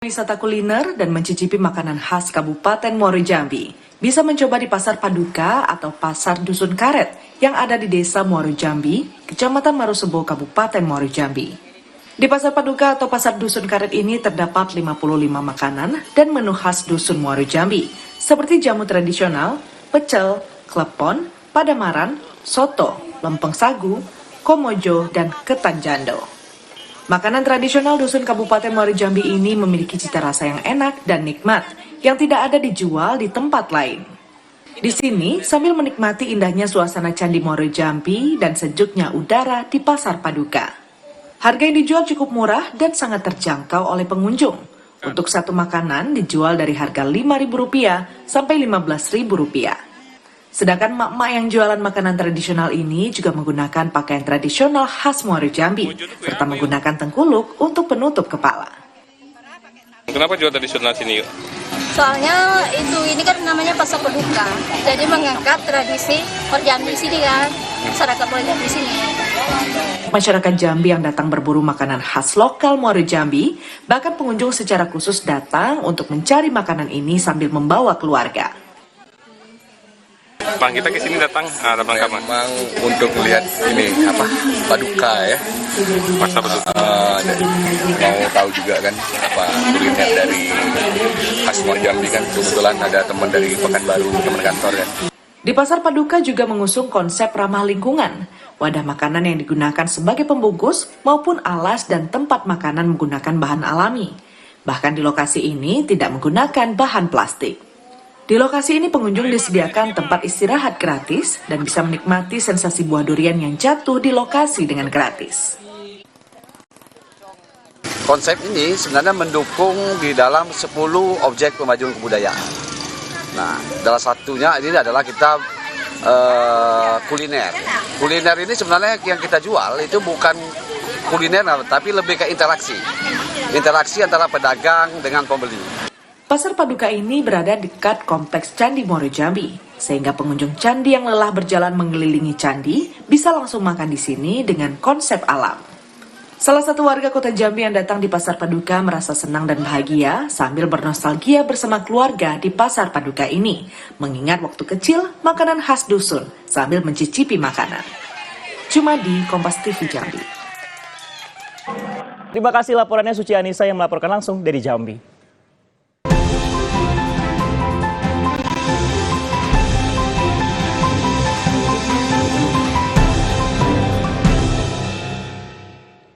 Wisata kuliner dan mencicipi makanan khas Kabupaten Muaro Jambi. Bisa mencoba di Pasar Paduka atau Pasar Dusun Karet yang ada di Desa Muaro Jambi, Kecamatan Marosebo, Kabupaten Muaro Jambi. Di Pasar Paduka atau Pasar Dusun Karet ini terdapat 55 makanan dan menu khas Dusun Muaro Jambi, seperti jamu tradisional, pecel, klepon, padamaran, soto, lempeng sagu, komojo, dan ketan jando. Makanan tradisional Dusun Kabupaten Muaro Jambi ini memiliki cita rasa yang enak dan nikmat, yang tidak ada dijual di tempat lain. Di sini, sambil menikmati indahnya suasana Candi Muaro Jambi dan sejuknya udara di Pasar Paduka. Harga yang dijual cukup murah dan sangat terjangkau oleh pengunjung. Untuk satu makanan dijual dari harga Rp5.000 sampai Rp15.000. Sedangkan mak-mak yang jualan makanan tradisional ini juga menggunakan pakaian tradisional khas Muaro Jambi, serta menggunakan tengkuluk untuk penutup kepala. Kenapa jual tradisional sini? Soalnya ini kan namanya Pasar Paduka, jadi mengangkat tradisi Jambi sini kan, masyarakat Jambi sini. Masyarakat Jambi yang datang berburu makanan khas lokal Muaro Jambi, bahkan pengunjung secara khusus datang untuk mencari makanan ini sambil membawa keluarga. Bang, kita ke sini datang kapan? Memang untuk melihat ini Paduka ya. Pasar Paduka. Mau tahu juga kan apa kuliner dari khas Muaro Jambi kan, kebetulan ada teman dari Pekanbaru, teman kantor kan. Di Pasar Paduka juga mengusung konsep ramah lingkungan. Wadah makanan yang digunakan sebagai pembungkus maupun alas dan tempat makanan menggunakan bahan alami. Bahkan di lokasi ini tidak menggunakan bahan plastik. Di lokasi ini pengunjung disediakan tempat istirahat gratis dan bisa menikmati sensasi buah durian yang jatuh di lokasi dengan gratis. Konsep ini sebenarnya mendukung di dalam 10 objek pemajuan kebudayaan. Nah, salah satunya ini adalah kita kuliner. Kuliner ini sebenarnya yang kita jual itu bukan kuliner, tapi lebih ke interaksi. Interaksi antara pedagang dengan pembeli. Pasar Paduka ini berada dekat kompleks Candi Muaro Jambi, sehingga pengunjung candi yang lelah berjalan mengelilingi candi bisa langsung makan di sini dengan konsep alam. Salah satu warga kota Jambi yang datang di Pasar Paduka merasa senang dan bahagia sambil bernostalgia bersama keluarga di Pasar Paduka ini, mengingat waktu kecil makanan khas dusun sambil mencicipi makanan. Cuma di Kompas TV Jambi. Terima kasih laporannya Suci Anissa yang melaporkan langsung dari Jambi.